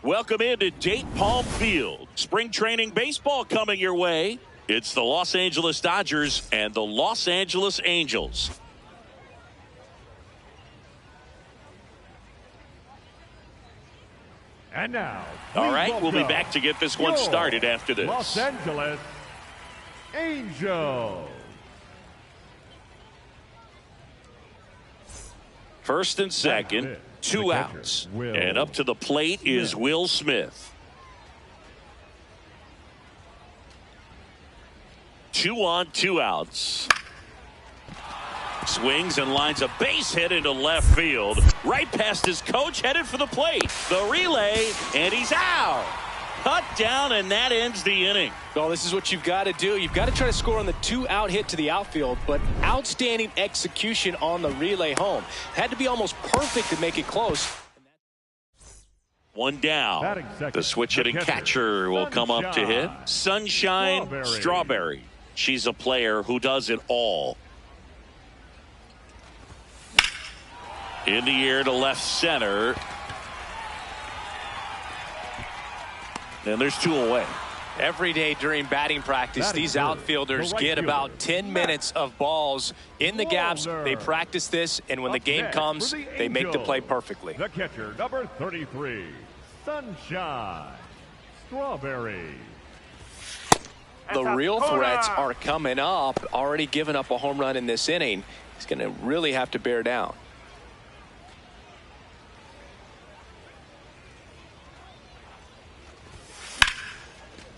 Welcome into Dayton Palm Field. Spring training baseball coming your way. It's the Los Angeles Dodgers and the Los Angeles Angels. And now, all right, we'll be back to get this one started after this. Los Angeles Angels. First and second, 2 outs. And up to the plate is Will Smith. 2 on, 2 outs. Swings and lines a base hit into left field. Right past his coach, headed for the plate. The relay, and he's out. Cut down, and that ends the inning. Well, this is what you've got to do. You've got to try to score on the 2-out hit to the outfield, but outstanding execution on the relay home. Had to be almost perfect to make it close. 1 down. The switch hitting catcher will come up to hit. Sunshine Strawberry. She's a player who does it all. In the air to left center. And there's 2 away. Every day during batting practice, these outfielders get about 10 minutes of balls in the gaps. They practice this, and when the game comes, they make the play perfectly. The catcher, number 33, Sunshine Strawberry. The real threats are coming up. Already given up a home run in this inning. He's going to really have to bear down.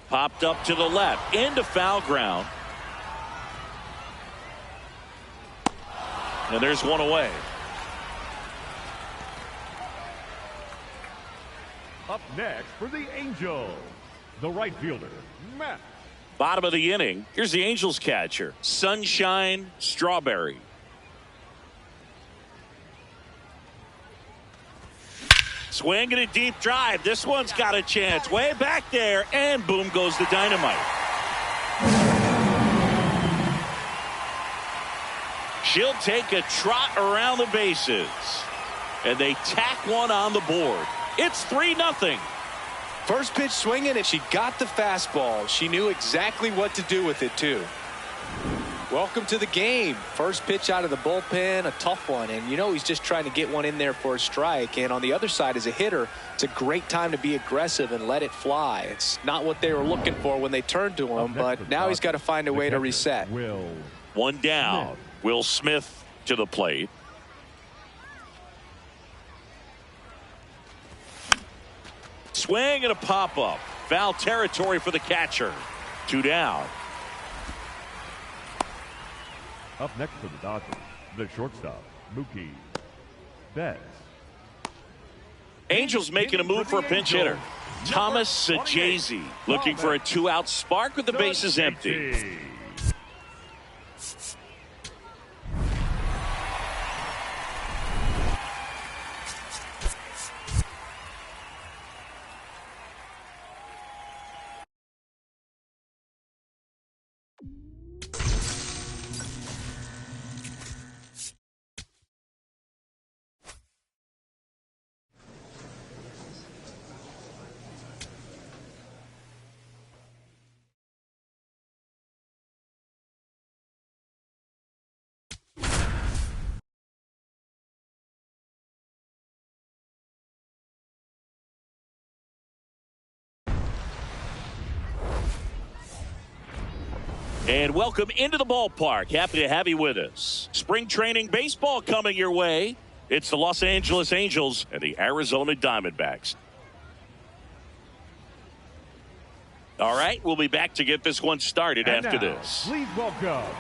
Popped up to the left, into foul ground. And there's 1 away. Up next for the Angels, the right fielder, Matt. Bottom of the inning, here's the Angels catcher, Sunshine Strawberry. Swing and a deep drive. This one's got a chance. Way back there, and boom goes the dynamite. She'll take a trot around the bases. And they tack one on the board. It's 3-0. First pitch swinging, and she got the fastball. She knew exactly what to do with it, too. Welcome to the game. First pitch out of the bullpen, a tough one. And, you know, he's just trying to get one in there for a strike. And on the other side, as a hitter, it's a great time to be aggressive and let it fly. It's not what they were looking for when they turned to him, but now he's got to find a way to reset. 1 down. Will Smith to the plate. Swing and a pop-up. Foul territory for the catcher. 2 down. Up next for the Dodgers, the shortstop, Mookie Betts. Angels making a move for a pinch hitter. Thomas Sajazi looking for a 2-out spark with the bases empty. And welcome into the ballpark. Happy to have you with us. Spring training baseball coming your way. It's the Los Angeles Angels and the Arizona Diamondbacks. All right, we'll be back to get this one started and after now, this. Please welcome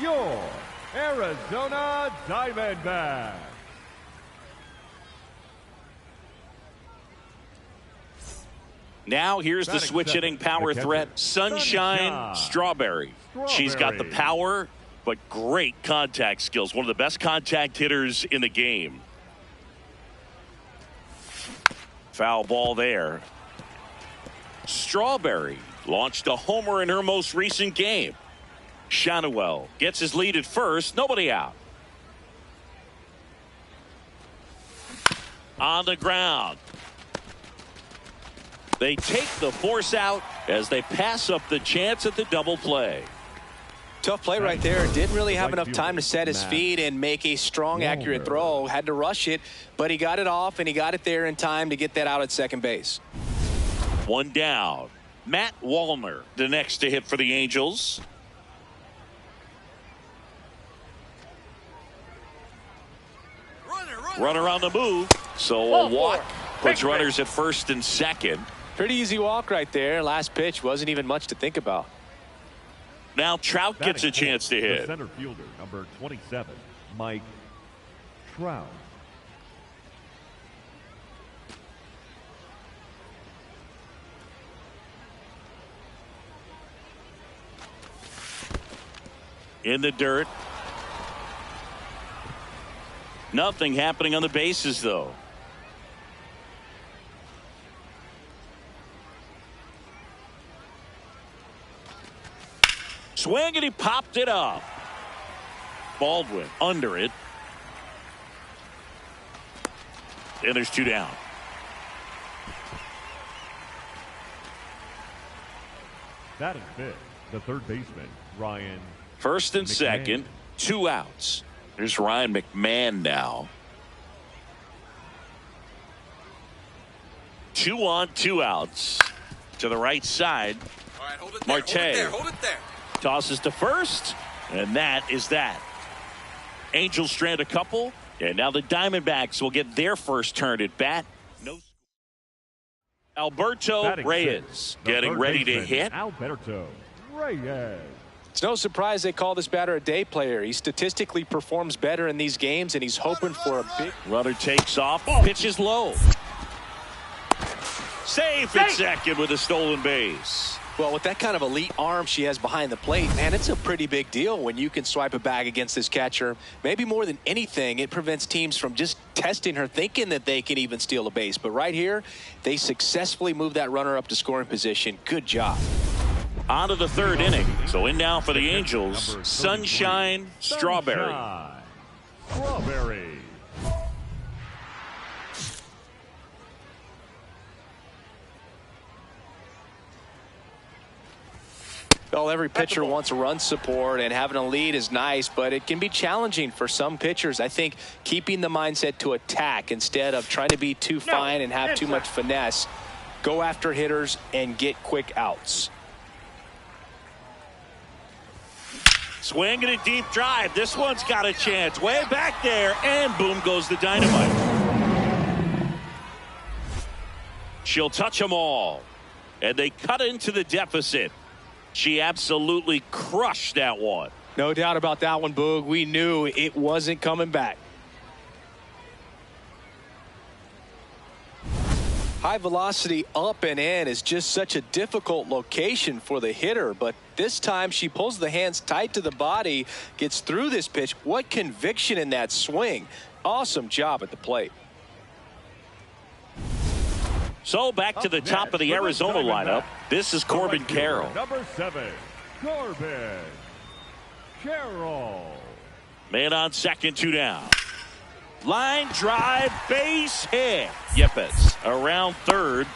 your Arizona Diamondbacks. Now here's the switch hitting power threat, Sunshine Strawberry. She's got the power, but great contact skills. One of the best contact hitters in the game. Foul ball there. Strawberry launched a homer in her most recent game. Shanuel gets his lead at first. Nobody out. On the ground. They take the force out as they pass up the chance at the double play. Tough play right there. Didn't really have enough time to set his feet and make a strong, accurate throw. Had to rush it, but he got it off, and he got it there in time to get that out at second base. One down. Matt Wallner, the next to hit for the Angels. Runner on the move. So a walk puts runners at first and second. Pretty easy walk right there. Last pitch wasn't even much to think about. Now Trout gets a chance to hit. The center fielder, number 27, Mike Trout. In the dirt. Nothing happening on the bases, though. Swing, and he popped it up. Baldwin under it. And there's two down. Batting fifth, the third baseman, Ryan. First and McMahon. second, 2 outs. There's Ryan McMahon now. 2 on, 2 outs. To the right side. All right, hold it there. Marte Hold it there. tosses to first, and that is that. Angels strand a couple, and now the Diamondbacks will get their first turn at bat. No. Alberto Batting Reyes sixth, getting third ready to baseman, hit. Alberto Reyes. It's no surprise they call this batter a day player. He statistically performs better in these games, and he's hoping for a big. Runner takes off, pitches low. Safe at second with a stolen base. Well, with that kind of elite arm she has behind the plate, man, it's a pretty big deal when you can swipe a bag against this catcher. Maybe more than anything, it prevents teams from just testing her, thinking that they can even steal a base. But right here, they successfully move that runner up to scoring position. Good job. On to the third inning. So in now for the Angels, Sunshine Strawberry. Strawberry. Well, every pitcher wants run support, and having a lead is nice, but it can be challenging for some pitchers. I think keeping the mindset to attack instead of trying to be too fine and have too much finesse. Go after hitters and get quick outs. Swing and a deep drive. This one's got a chance. Way back there, and boom goes the dynamite. She'll touch them all, and they cut into the deficit. She absolutely crushed that one. No doubt about that one, Boog. We knew it wasn't coming back. High velocity up and in is just such a difficult location for the hitter, but this time she pulls the hands tight to the body, gets through this pitch. What conviction in that swing. Awesome job at the plate. So back to the top of the Arizona lineup. This is Corbin Carroll. Number 7, Corbin Carroll. Man on second, 2 down. Line drive, base hit. Yepes around third.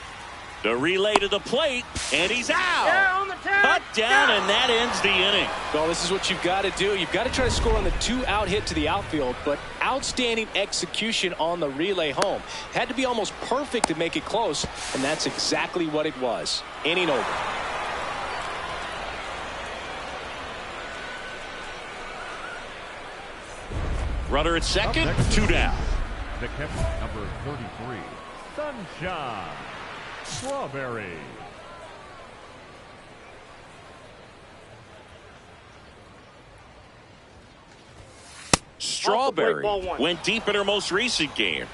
The relay to the plate, and he's out. Cut down, and that ends the inning. Well, this is what you've got to do. You've got to try to score on the 2-out hit to the outfield, but outstanding execution on the relay home. Had to be almost perfect to make it close, and that's exactly what it was. Inning over. Runner at second, 2 down. The catcher, number 33, Sunshine Strawberry. Strawberry went deep in her most recent game.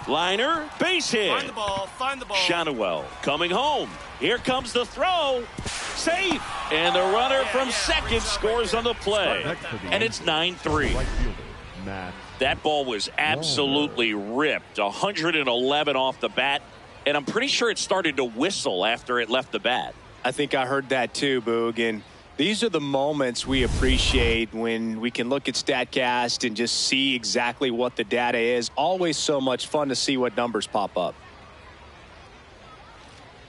Liner, base hit. Find the ball. Shannawell coming home. Here comes the throw. Safe. And the runner from second scores on the play. And it's 9-3. Right fielder, Matt. That ball was absolutely ripped. 111 off the bat. And I'm pretty sure it started to whistle after it left the bat. I think I heard that too, Boog. And These are the moments we appreciate when we can look at StatCast and just see exactly what the data is. Always so much fun to see what numbers pop up.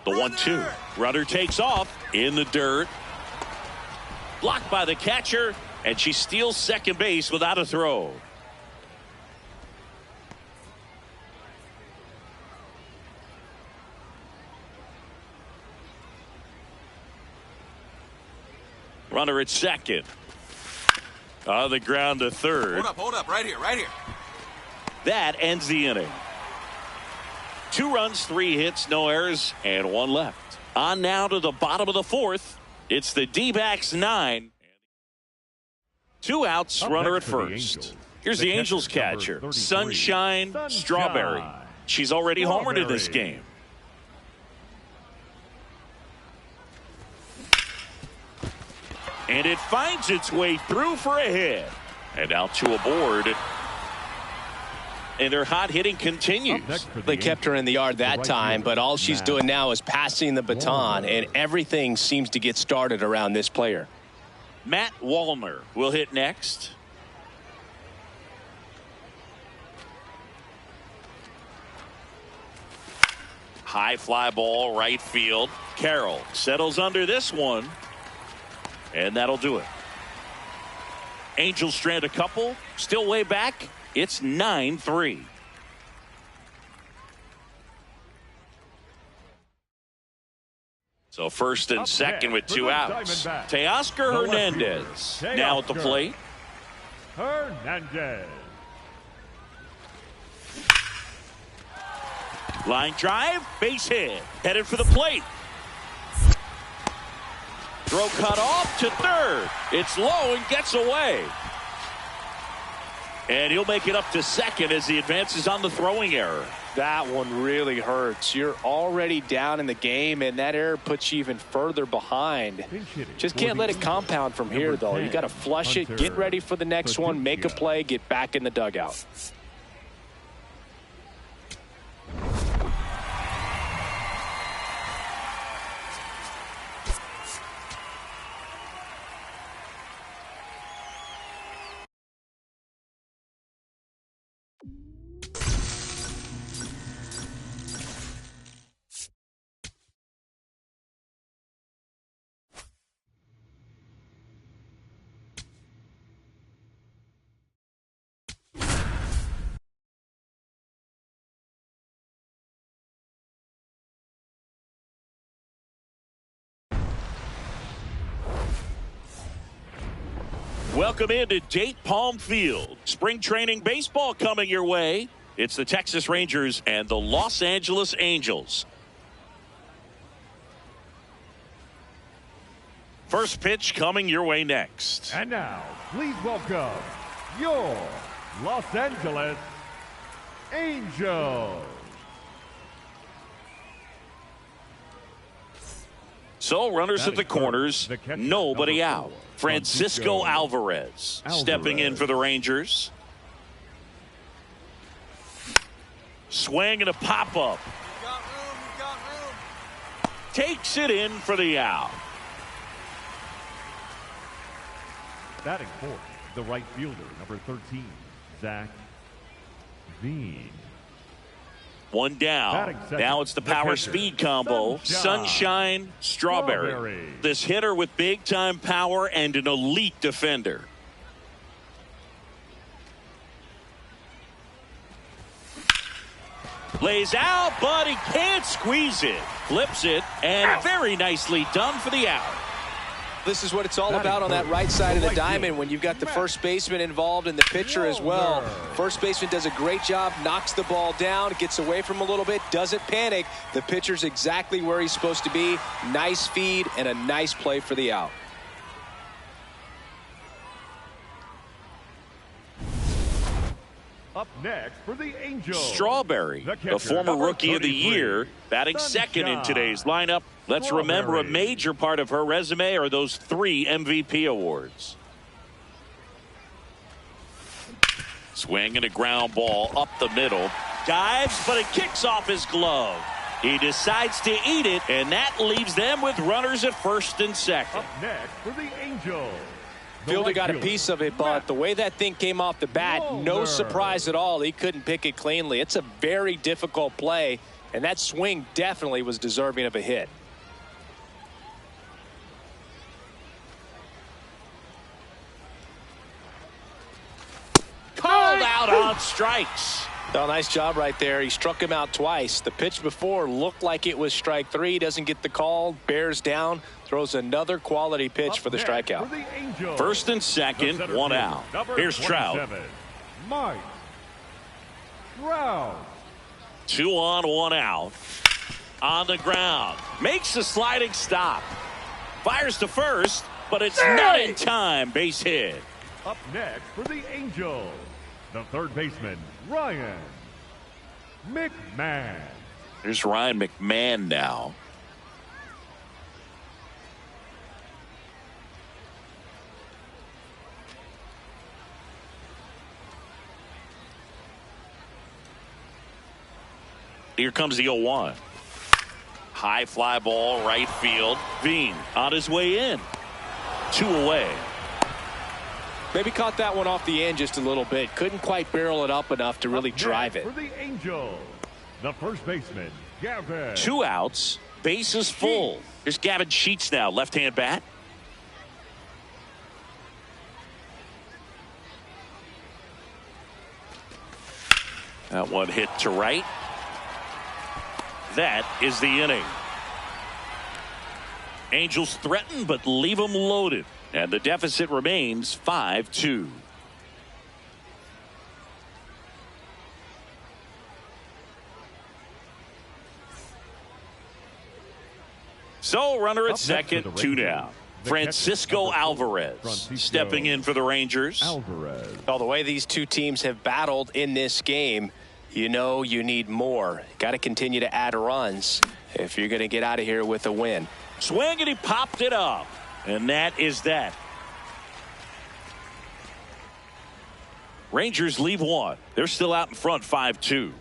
The 1-2. Runner takes off in the dirt. Blocked by the catcher, and she steals second base without a throw. Runner at second. On the ground to third. Hold up, right here. That ends the inning. 2 runs, 3 hits, no errors, and 1 left. On now to the bottom of the 4th. It's the D-backs 9. 2 outs, runner at first. Here's the Angels catcher, Sunshine Strawberry. She's already homered in this game. And it finds its way through for a hit. And out to a board. And her hot hitting continues. They kept her in the yard that time, but all she's doing now is passing the baton, and everything seems to get started around this player. Matt Wallner will hit next. High fly ball, right field. Carroll settles under this one. And that'll do it. Angels strand a couple. Still way back. It's 9-3. So first and second with 2 outs. Teoscar Hernandez now at the plate. Hernandez. Line drive, base hit. Headed for the plate. Throw cut off to third. It's low and gets away. And he'll make it up to second as he advances on the throwing error. That one really hurts. You're already down in the game, and that error puts you even further behind. Just can't let it compound from here, though. You got to flush it, get ready for the next one, make a play, get back in the dugout. Welcome into Date Palm Field. Spring training baseball coming your way. It's the Texas Rangers and the Los Angeles Angels. First pitch coming your way next. And now, please welcome your Los Angeles Angels. So runners at the corners, nobody out. Francisco Alvarez stepping in for the Rangers. Swing and a pop-up. You got room. Takes it in for the out. Batting fourth, the right fielder, number 13, Zach Veen. One down. Now it's the power speed combo. Sunshine Strawberry. This hitter with big time power and an elite defender. Lays out, but he can't squeeze it. Flips it, and very nicely done for the out. This is what it's all about on that right side of the diamond when you've got the first baseman involved and the pitcher as well. First baseman does a great job, knocks the ball down, gets away from a little bit, doesn't panic. The pitcher's exactly where he's supposed to be. Nice feed and a nice play for the out. Up next for the Angels, Strawberry, the former rookie of the year, batting second in today's lineup. Let's remember a major part of her resume are those 3 MVP awards. Swing and a ground ball up the middle. Dives, but it kicks off his glove. He decides to eat it, and that leaves them with runners at first and second. Up next for the Angels. Fielder got a piece of it, but the way that thing came off the bat, no surprise at all. He couldn't pick it cleanly. It's a very difficult play, and that swing definitely was deserving of a hit. Called out on strikes. Oh, nice job right there. He struck him out twice. The pitch before looked like it was strike 3. Doesn't get the call. Bears down. Throws another quality pitch for the strikeout. First and second, one out. Here's Trout. Mike Trout. 2 on, 1 out. On the ground. Makes a sliding stop. Fires to first, but it's not in time. Base hit. Up next for the Angels, the third baseman, Ryan McMahon. Here's Ryan McMahon now. Here comes the 0-1. High fly ball, right field. Bean on his way in. 2 away. Maybe caught that one off the end just a little bit. Couldn't quite barrel it up enough to really drive it. For the Angels, the first baseman, Gavin. 2 outs. Bases full. Here's Gavin Sheets now. Left-hand bat. That one hit to right. That is the inning. Angels threaten but leave them loaded. And the deficit remains 5-2. So runner at second, 2 down. Francisco Alvarez stepping in for the Rangers. Well, the way these two teams have battled in this game, you know you need more. Got to continue to add runs if you're going to get out of here with a win. Swing, and he popped it up. And that is that. Rangers leave 1. They're still out in front, 5-2.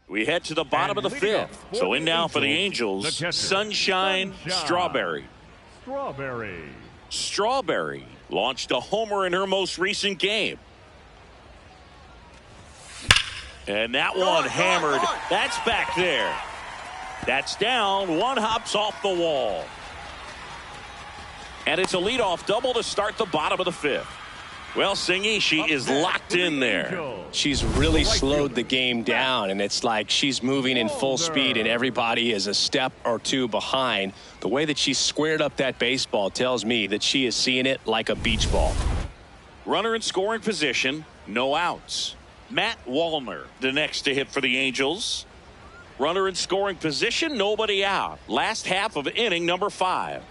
We head to the bottom of the 5th. So in now for the Angels, Sunshine Strawberry. Strawberry launched a homer in her most recent game. And that one hammered. That's back there. That's down. One hops off the wall. And it's a leadoff double to start the bottom of the 5th. Well, Singy, she is locked in there. She's really slowed the game down, and it's like she's moving in full speed, and everybody is a step or 2 behind. The way that she squared up that baseball tells me that she is seeing it like a beach ball. Runner in scoring position, no outs. Matt Wallner, the next to hit for the Angels. Runner in scoring position, nobody out. Last half of inning number 5.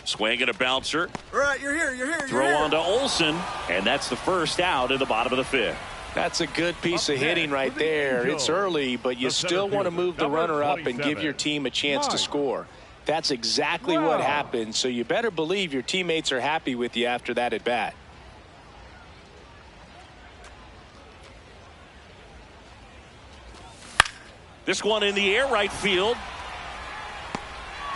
Swing and a bouncer. All right, you're here. Throw on to Olsen, and that's the first out in the bottom of the 5th. That's a good piece of hitting right there. It's early, but you still want to move the runner up and give your team a chance to score. That's exactly what happened, so you better believe your teammates are happy with you after that at bat. This one in the air, right field.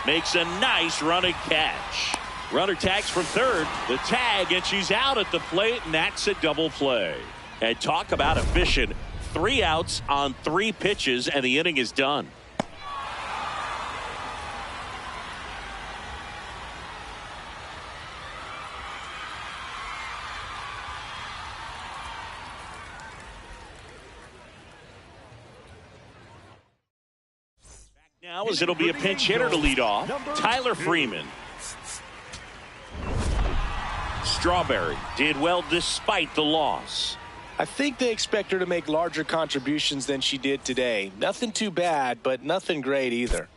Makes a nice running catch. Runner tags from third. The tag, and she's out at the plate, and that's a double play. And talk about efficient. 3 outs on 3 pitches, and the inning is done. Now as it'll be a pinch hitter to lead off, Tyler Freeman. Strawberry did well despite the loss. I think they expect her to make larger contributions than she did today. Nothing too bad, but nothing great either.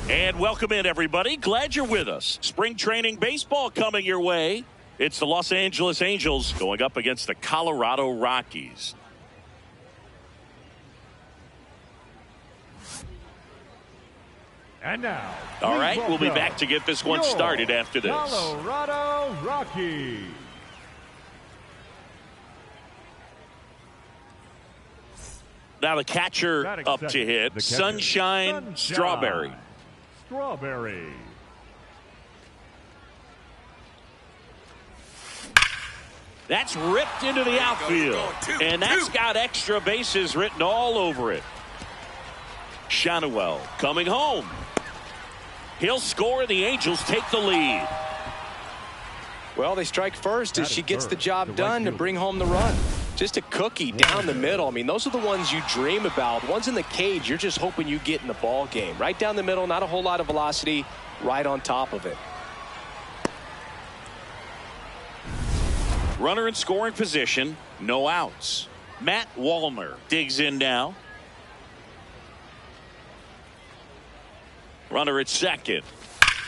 And welcome in, everybody. Glad you're with us. Spring training baseball coming your way. It's the Los Angeles Angels going up against the Colorado Rockies. And now, all right, we'll be back to get this one started after this. Colorado Rockies. Now the catcher up to hit. Sunshine Strawberry. Strawberry. That's ripped into the outfield. And that's got extra bases written all over it. Shanuel coming home. He'll score. The Angels take the lead. Well, they strike first as she gets the job done to bring home the run. Just a cookie down the middle. I mean, those are the ones you dream about. Ones in the cage, you're just hoping you get in the ball game. Right down the middle, not a whole lot of velocity, right on top of it. Runner in scoring position, no outs. Matt Wallner digs in now. Runner at second.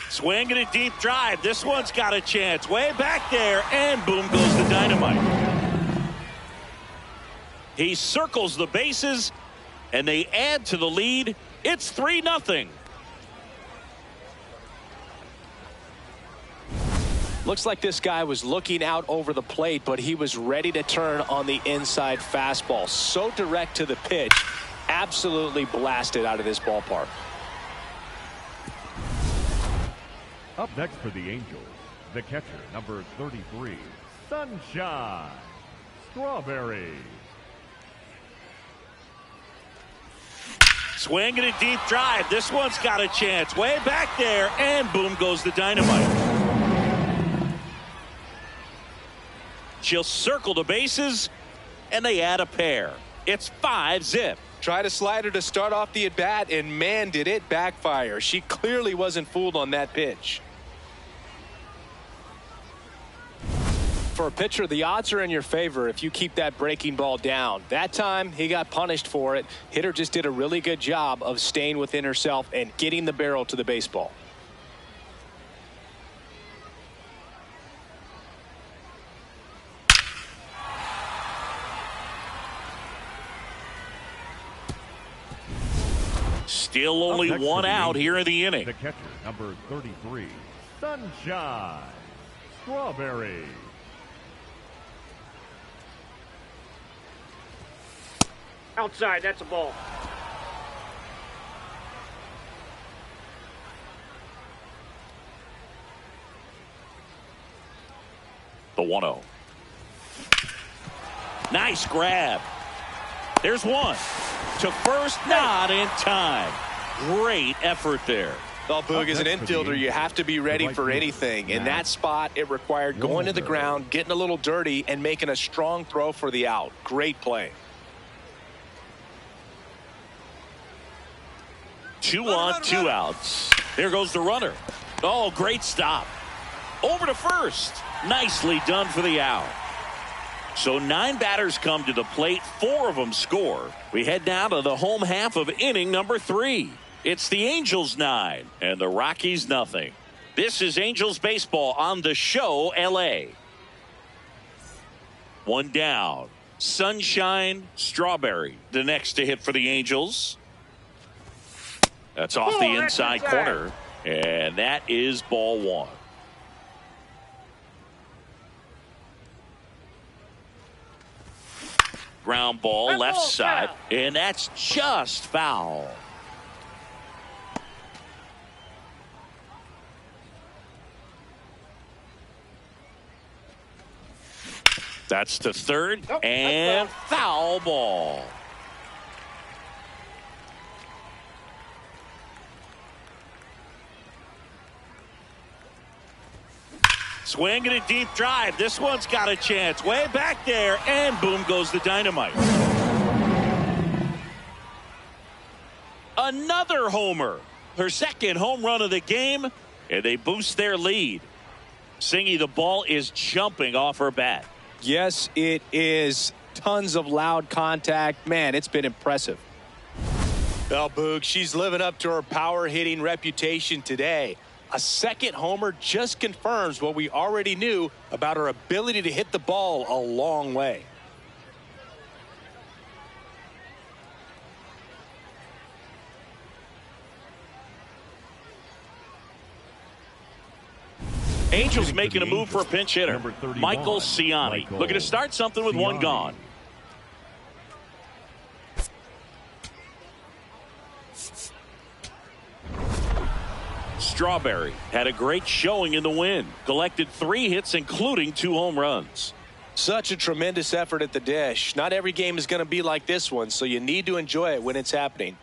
Swinging a deep drive. This one's got a chance. Way back there, and boom goes the dynamite. He circles the bases, and they add to the lead. It's 3-0. Looks like this guy was looking out over the plate, but he was ready to turn on the inside fastball. So direct to the pitch. Absolutely blasted out of this ballpark. Up next for the Angels, the catcher, number 33, Sunshine Strawberry. Swinging a deep drive. This one's got a chance. Way back there, and boom goes the dynamite. She'll circle the bases, and they add a pair. It's 5-zip. Tried a slider to start off the at-bat, and man, did it backfire. She clearly wasn't fooled on that pitch. For a pitcher, the odds are in your favor if you keep that breaking ball down. That time, he got punished for it. Hitter just did a really good job of staying within herself and getting the barrel to the baseball. Still only one out here in the inning. The catcher, number 33, Sunshine Strawberry. Outside, that's a ball. The 1-0. Nice grab. There's one. To first, not in time. Great effort there. Well, Boog, as an infielder, you have to be ready for anything. In that spot, it required going to the ground, getting a little dirty, and making a strong throw for the out. Great play. 2 on, 2 outs. There goes the runner. Oh, great stop. Over to first. Nicely done for the out. So 9 batters come to the plate. 4 of them score. We head now to the home half of inning number 3. It's the Angels 9 and the Rockies nothing. This is Angels baseball on the show LA. 1 down. Sunshine Strawberry, the next to hit for the Angels. That's off the inside corner, and that is ball 1. Ground ball left side, and that's just foul. That's to third, and foul ball. Swinging a deep drive. This one's got a chance. Way back there, and boom goes the dynamite. Another homer. Her second home run of the game, and they boost their lead. Singy, the ball is jumping off her bat. Yes, it is. Tons of loud contact. Man, it's been impressive. Well, Boog, she's living up to her power hitting reputation today. A second homer just confirms what we already knew about her ability to hit the ball a long way. Angels making a move for a pinch hitter. Michael Ciani. Looking to start something with one gone. Strawberry had a great showing in the win. Collected 3 hits, including 2 home runs. Such a tremendous effort at the dish. Not every game is going to be like this one, so you need to enjoy it when it's happening.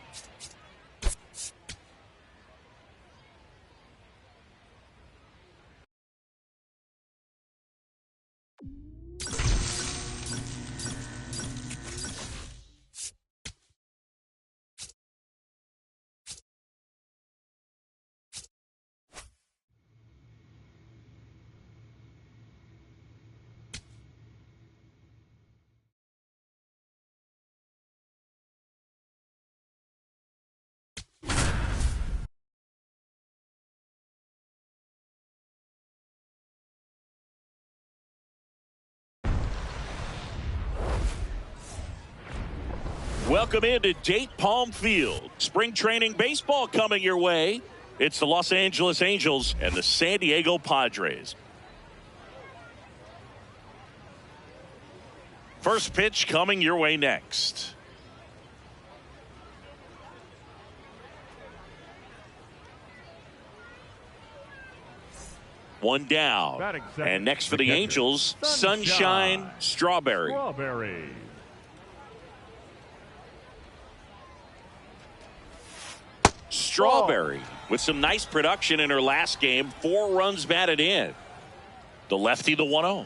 Welcome into Date Palm Field. Spring training baseball coming your way. It's the Los Angeles Angels and the San Diego Padres. First pitch coming your way next. One down. And next for the Angels, Sunshine Strawberry. Strawberry with some nice production in her last game. 4 runs batted in. The lefty, the 1-0.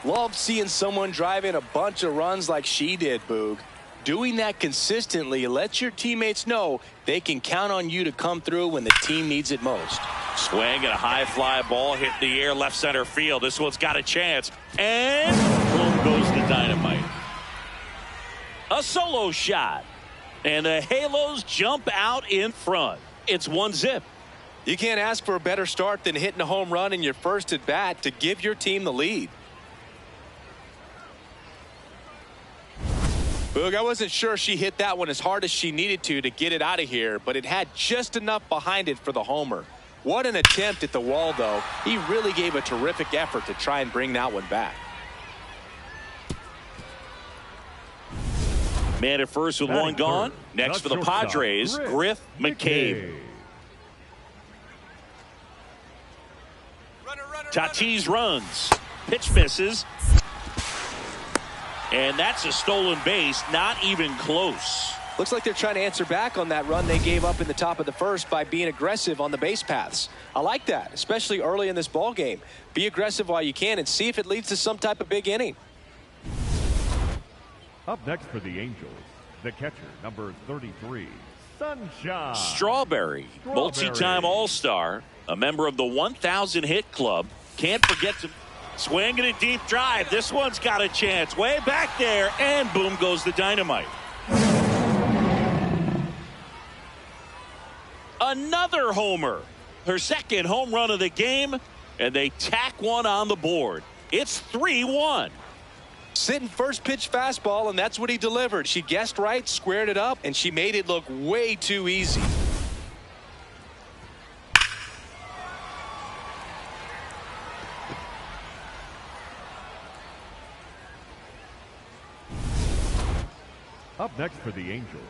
Love seeing someone drive in a bunch of runs like she did, Boog. Doing that consistently lets your teammates know they can count on you to come through when the team needs it most. Swing and a high fly ball hit the air left center field. This one's got a chance. And boom goes the dynamite. A solo shot. And the Halos jump out in front. It's 1-0. You can't ask for a better start than hitting a home run in your first at bat to give your team the lead. Boog, I wasn't sure she hit that one as hard as she needed to get it out of here, but it had just enough behind it for the homer. What an attempt at the wall, though. He really gave a terrific effort to try and bring that one back. Man at first with one gone. Next for the Padres, Griff McCabe. Tatis runs. Pitch misses. And that's a stolen base. Not even close. Looks like they're trying to answer back on that run they gave up in the top of the first by being aggressive on the base paths. I like that, especially early in this ball game. Be aggressive while you can and see if it leads to some type of big inning. Up next for the Angels, the catcher, number 33, Sunshine Strawberry. Multi-time All-Star, a member of the 1,000 hit club. Can't forget to swing and a deep drive. This one's got a chance way back there, and boom goes the dynamite. Another homer. Her second home run of the game, and they tack one on the board. It's 3-1. Sitting first pitch fastball, and that's what he delivered. She guessed right, squared it up, and she made it look way too easy. Up next for the Angels,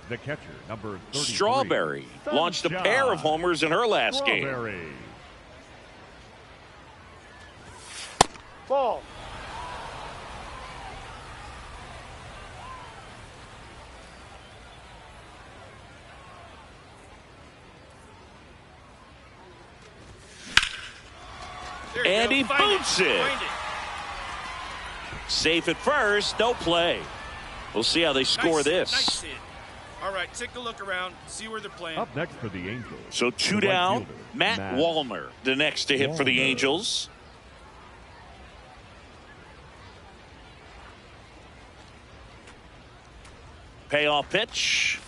the catcher, number 33, Strawberry launched a pair of homers in her last game. Ball. And he boots it. Safe at first, no play. We'll see how they score this. Nice hit. All right, take a look around, see where they're playing. Up next for the Angels. So 2 down, Matt Wallner, the next to hit for the Angels. payoff pitch.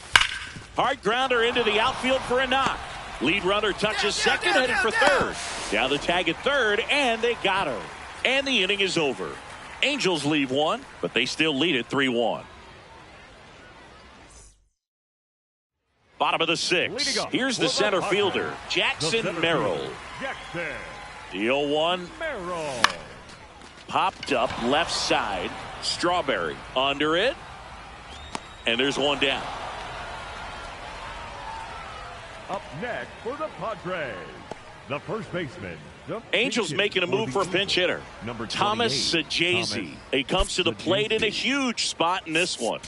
Hard grounder into the outfield for a knock. Lead runner touches second, headed for third. Down the tag at third, and they got her. And the inning is over. Angels leave one, but they still lead it 3-1. Bottom of the sixth. Here's the center fielder, Jackson Merrill. The 0-1. Merrill. Popped up left side. Strawberry under it. And there's one down. Up next for the Padres, the first baseman. Angels making a move for a pinch hitter. Number Thomas Sajazi. He comes to the plate in a huge spot in this one.